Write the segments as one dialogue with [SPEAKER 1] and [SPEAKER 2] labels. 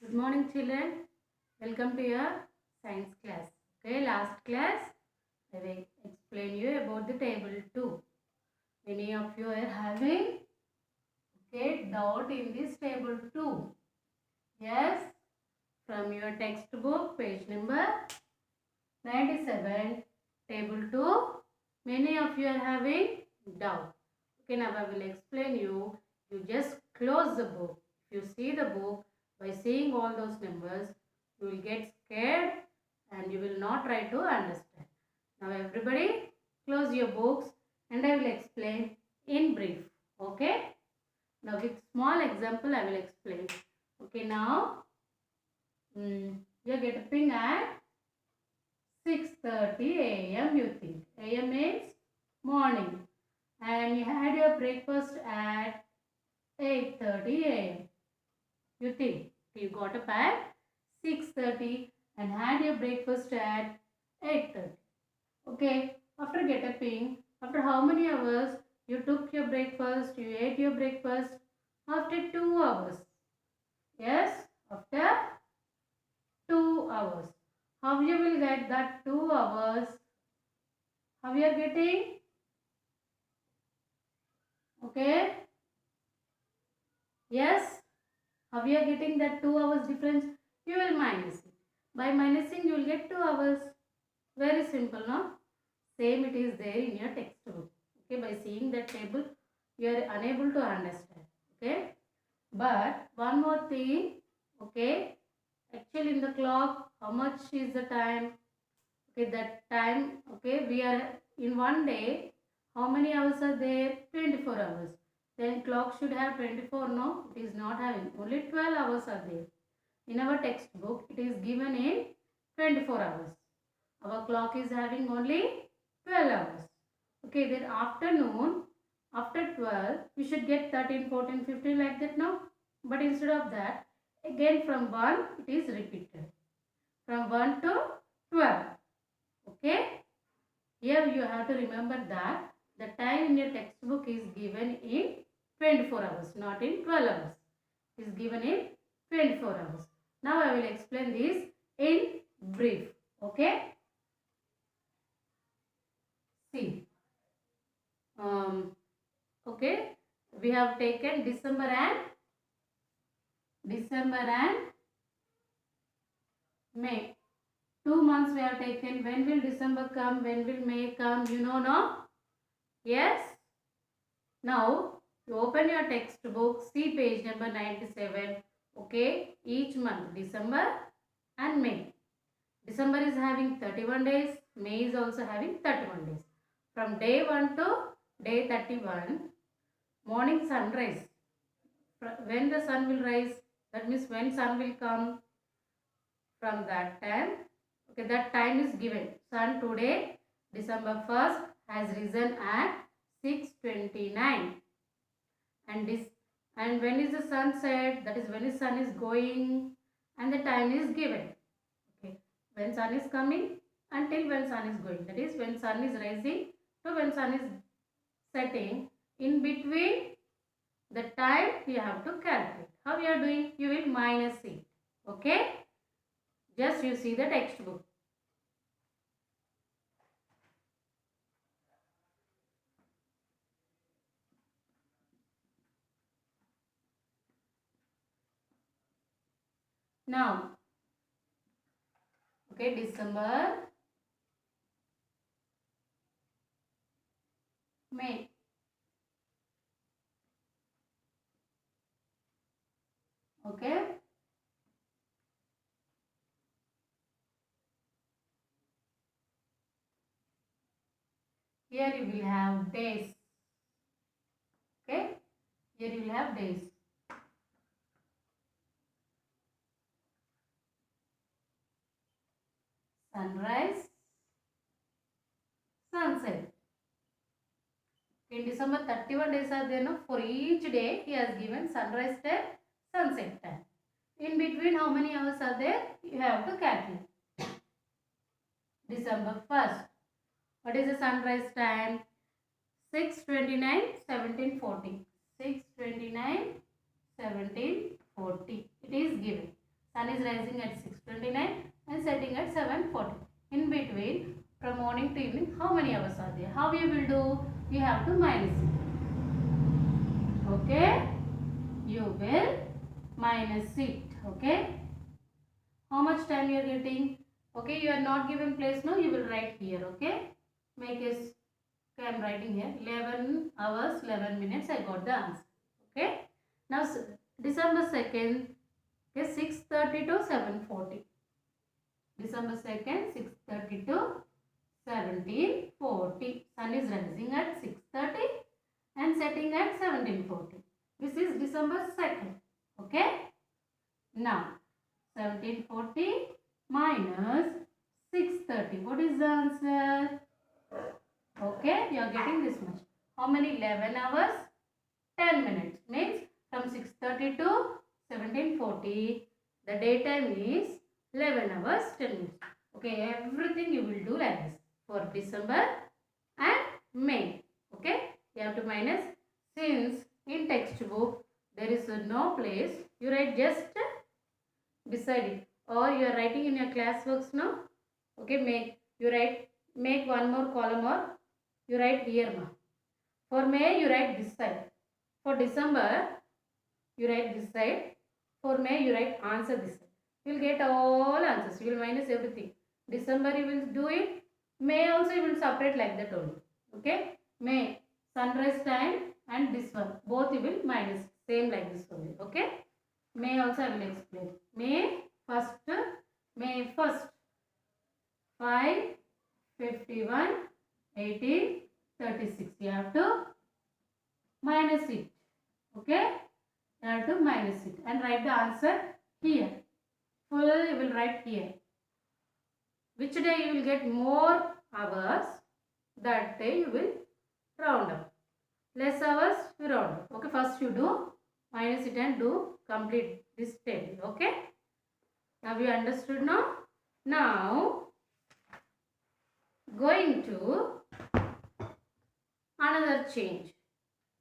[SPEAKER 1] Good morning, children. Welcome to your science class. Okay, last class I will explain you about the table 2. Many of you are having doubt in this table 2. Yes, from your textbook, page number 97, table 2. Many of you are having doubt. Okay, now I will explain you. You just close the book. If you see the book, by seeing all those numbers, you will get scared and you will not try to understand. Now everybody close your books and I will explain in brief. Okay. Now with small example I will explain. Okay, now you are getting at 6:30 a.m. you think. A.m. means morning. And you had your breakfast at 8:30 a.m. You think. You got up at 6:30 and had your breakfast at 8:30. Okay. After getting, after how many hours you took your breakfast, you ate your breakfast? After 2 hours. Yes, after 2 hours. How you will get that 2 hours? How you are getting? Okay. Yes. How you are getting that 2 hours difference? You will minus it. By minusing you will get 2 hours. Very simple, no? Same it is there in your textbook. Okay, by seeing that table you are unable to understand. Okay. But one more thing. Okay. Actually in the clock, how much is the time? Okay, that time. Okay, we are in one day. How many hours are there? 24 hours. Then clock should have 24, no? It is not having. Only 12 hours are there. In our textbook, it is given in 24 hours. Our clock is having only 12 hours. Okay, then afternoon, after 12, we should get 13, 14, 15 like that now. But instead of that, again from 1, it is repeated. From 1 to 12. Okay. Here you have to remember that the time in your textbook is given in 24 hours, not in 12 hours. It is given in 24 hours. Now I will explain this in brief. Okay. See. Okay. We have taken December and May. 2 months we have taken. When will December come? When will May come? You know, no? Yes. Now, you open your textbook, see page number 97. Okay, each month, December and May. December is having 31 days, May is also having 31 days. From day 1 to day 31, morning sunrise. When the sun will rise, that means when sun will come, from that time, okay, that time is given. Sun today, December 1st, has risen at 6:29. And when is the sunset? That is when the sun is going and the time is given. Okay. When sun is coming until when sun is going. That is when sun is rising to when sun is setting. In between the time you have to calculate. How you are doing? You will minus it. Okay. Just you see the textbook. Now, okay, December, May. Okay. Here you will have days. Okay. Here you will have days. Sunrise, sunset. In December, 31 days are there. No? For each day, he has given sunrise time, sunset time. In between, how many hours are there? You have to calculate. December 1st. What is the sunrise time? 6:29, 17:40. 6:29, 17:40. It is given. Sun is rising at 6:29 and setting at 7:40. In between, from morning to evening, how many hours are there? How you will do? You have to minus it. Okay? You will minus it. Okay? How much time you are getting? Okay, you are not given place now. You will write here. Okay? Make a. Okay, I am writing here. 11 hours, 11 minutes. I got the answer. Okay? Now, December 2nd. Okay, 6:30 to 7:40. December 2nd, 6:30 to 17:40. Sun is rising at 6:30 and setting at 17:40. This is December 2nd. Okay? Now, 17:40 minus 6:30. What is the answer? Okay, you are getting this much. How many? 11 hours, 10 minutes. Means from 6:30 to 17:40, the daytime is 11 hours, 10 minutes. Okay, everything you will do like this for December and May. Okay, you have to minus. Since in textbook there is no place, you write just beside it, or you are writing in your class works now. Okay, make one more column, or you write here now. For May you write this side. For December you write this side. For May you write answer this side. You will get all answers. You will minus everything. December you will do it. May also you will separate like that only. Okay. May sunrise time and this one both you will minus same like this only. Okay. May also I will explain. May 1st 5:51 18:36. You have to minus it. Okay. You have to minus it and write the answer here. Full you will write here. Which day you will get more hours, that day you will round up. Less hours you round up. Okay, first you do minus it and do complete this table. Okay. Have you understood now? Now going to another change.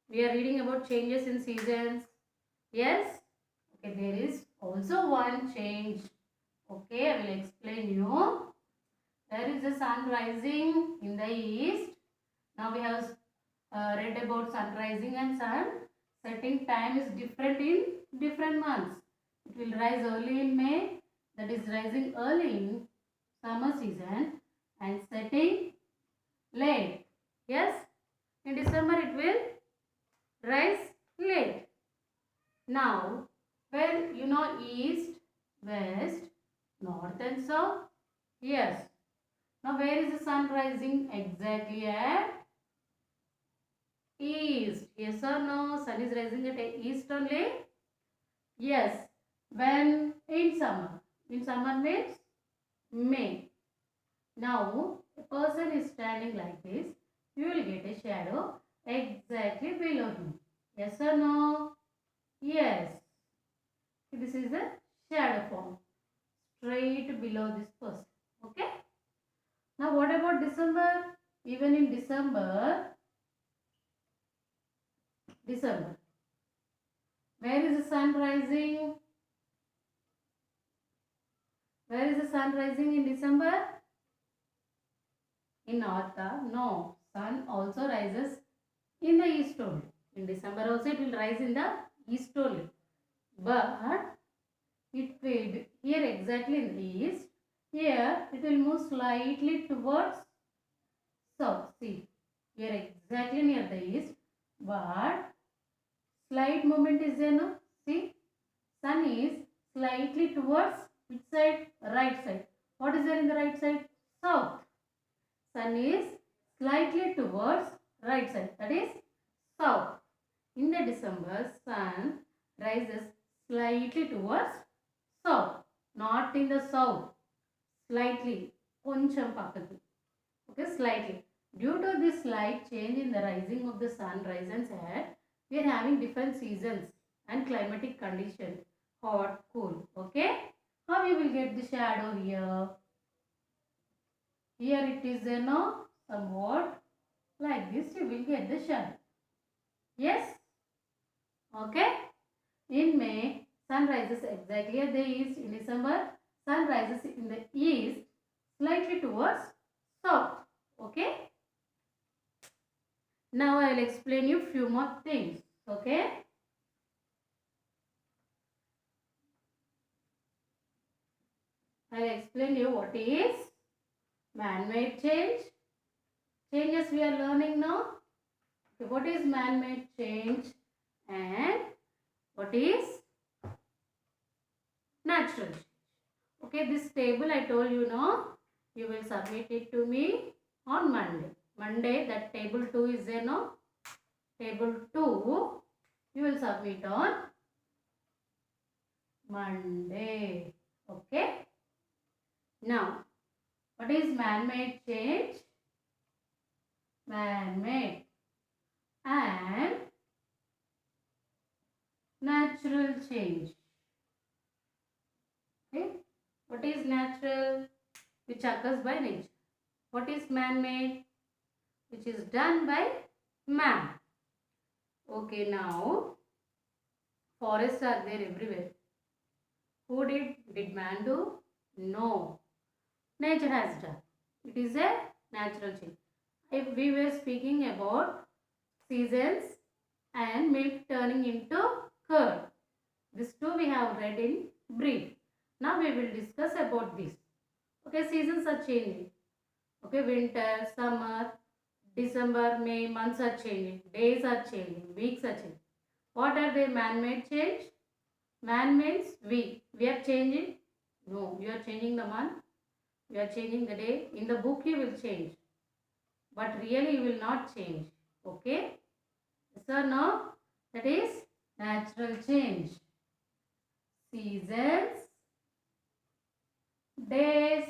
[SPEAKER 1] We are reading about changes in seasons. Yes. Okay, there is also one change. Okay, I will explain you. There is the sun rising in the east. Now we have read about sun rising and sun setting time is different in different months. It will rise early in May, that is rising early in summer season, and setting late. Yes, in December it will rise late. Now, when you know east, west, north and south, yes. Now, where is the sun rising? Exactly at east. Yes or no? Sun is rising at east only? Yes. When? In summer. In summer means May. Now, a person is standing like this. You will get a shadow exactly below him. Yes or no? Yes. This is the shadow form. Straight below this person. Okay? Now what about December? Even in December, where is the sun rising? Where is the sun rising in December? In north? No. Sun also rises in the east only. In December also it will rise in the east only. But it will be here exactly in the east. Here it will move slightly towards south. See, here exactly near the east, but slight movement is there now. See, sun is slightly towards which side? Right side. What is there in the right side? South. Sun is slightly towards right side, that is south. In the December, sun rises slightly towards south, not in the south. Slightly, koncham pakkadu. Okay, slightly. Due to this slight change in the rising of the sun, rise and set, we are having different seasons and climatic conditions. Hot, cool. Okay. How you will get the shadow here? Here it is, somewhat like this. You will get the shadow. Yes. Okay. In May, sun rises exactly at the east. In December, sun rises in the east, slightly towards south. Okay. Now I will explain you few more things. Okay. I will explain you what is man-made change. Changes we are learning now. Okay, what is man-made change and what is natural change? Okay, this table I told you now, you will submit it to me on Monday. Monday, that table 2 is there now. Table 2, you will submit on Monday. Okay. Now, what is man-made change? Man-made and natural change. Okay. What is natural? Which occurs by nature. What is man-made? Which is done by man. Okay, now forests are there everywhere. Who did man do? No. Nature has done. It is a natural change. If we were speaking about seasons and milk turning into curd. These two we have read in brief. Now we will discuss about this. Okay, seasons are changing. Okay, winter, summer, December, May, months are changing. Days are changing. Weeks are changing. What are they? Man-made change? Man means we. We are changing? No, you are changing the month. You are changing the day. In the book you will change. But really you will not change. Okay? Yes or no? That is natural change. Seasons, days,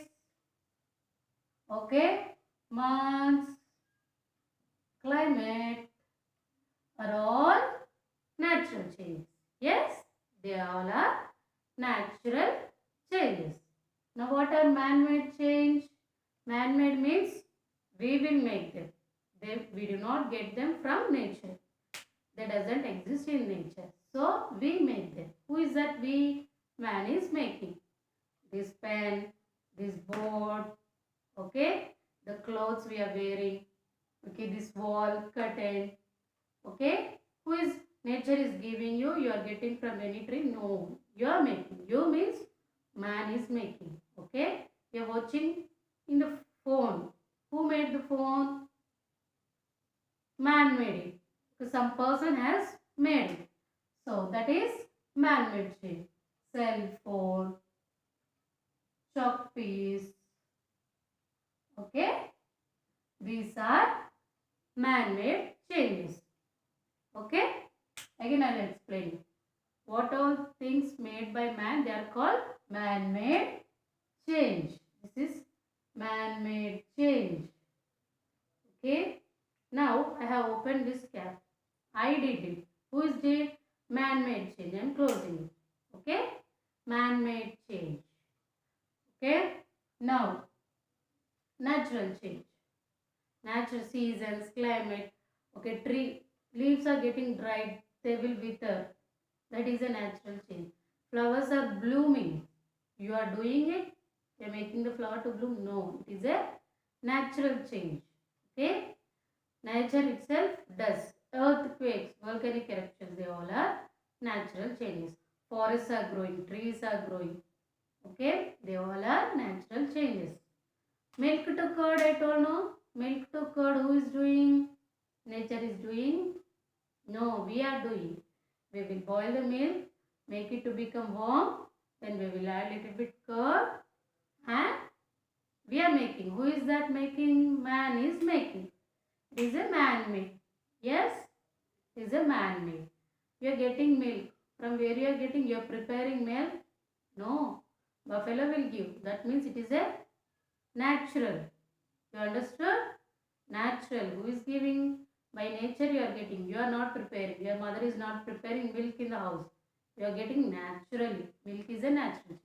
[SPEAKER 1] okay, months, climate are all natural changes. Yes, they all are natural changes. Now what are man-made change? Man-made means we will make them. We do not get them from nature. They doesn't exist in nature. So we make them. Who is that we? Man is making. This pen, this board, okay, the clothes we are wearing, okay, this wall, curtain, okay. Who is nature is giving you? You are getting from any tree? No, you are making. You means man is making. Okay, you are watching in the phone. Who made the phone? Man made it. So some person has made it. So that is man-made change. Cell phone, chalk piece. Okay, these are man-made changes. Okay, again I will explain. What all things made by man, they are called man-made change. This is man-made change. Okay, now I have opened this cap. I did it. Who is did? Man-made change. I am closing it. Okay, man-made change. Okay, now natural change. Natural seasons, climate. Okay, tree leaves are getting dried. They will wither. That is a natural change. Flowers are blooming. You are doing it. You are making the flower to bloom. No, it is a natural change. Okay. Nature itself does. Earthquakes, volcanic eruptions, they all are natural changes. Forests are growing. Trees are growing. Okay. They all are natural changes. Milk to curd, I told no. Milk to curd, who is doing? Nature is doing? No, we are doing. We will boil the milk, make it to become warm, then we will add little bit curd and we are making. Who is that making? Man is making. It is a man-made. Yes, it is a man-made. You are getting milk. From where you are getting? You are preparing milk? No, buffalo will give. That means it is a natural. You understood? Natural. Who is giving? By nature you are getting. You are not preparing. Your mother is not preparing milk in the house. You are getting naturally. Milk is a natural change.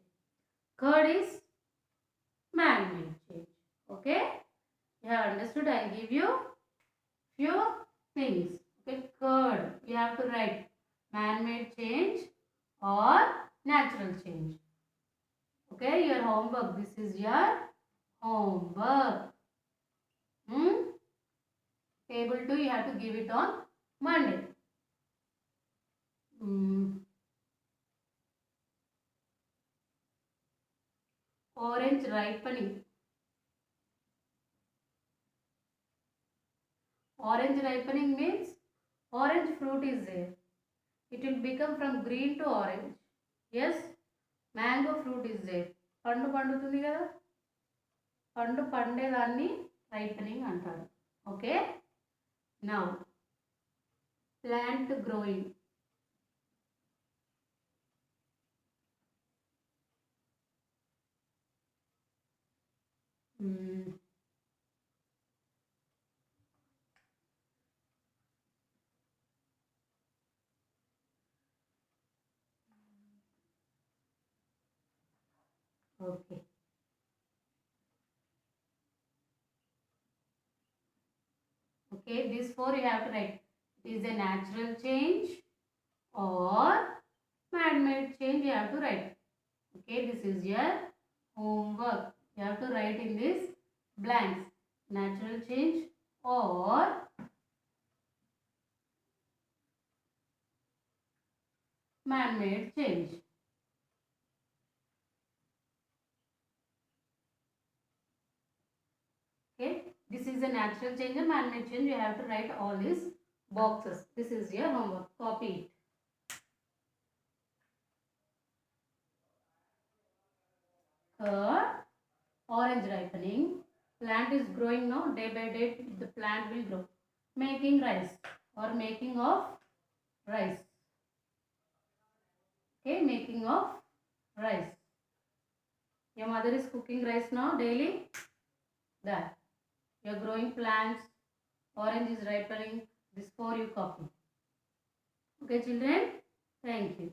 [SPEAKER 1] Curd is man-made change. Okay? You have understood? I will give you few things. Okay, curd. You have to write man-made change or natural change. Okay, your homework. This is your homework. Table 2 you have to give it on Monday. Orange ripening. Orange ripening means orange fruit is there. It will become from green to orange. Yes, mango fruit is there. పండు పండుతుంది కదా, పండు పండేదాన్ని ripening అంటారు. Okay, now plant growing. Okay. Okay, these four you have to write. It is a natural change or man-made change you have to write. Okay, this is your homework. You have to write in this blanks. Natural change or man-made change. Okay, this is a natural change or man-made change. You have to write all these boxes. This is your homework. Copy it. Third, orange ripening. Plant is growing now. Day by day the plant will grow. Making rice or making of rice. Okay, making of rice. Your mother is cooking rice now daily. That. You are growing plants. Orange is ripening. This four you copy. Okay, children. Thank you.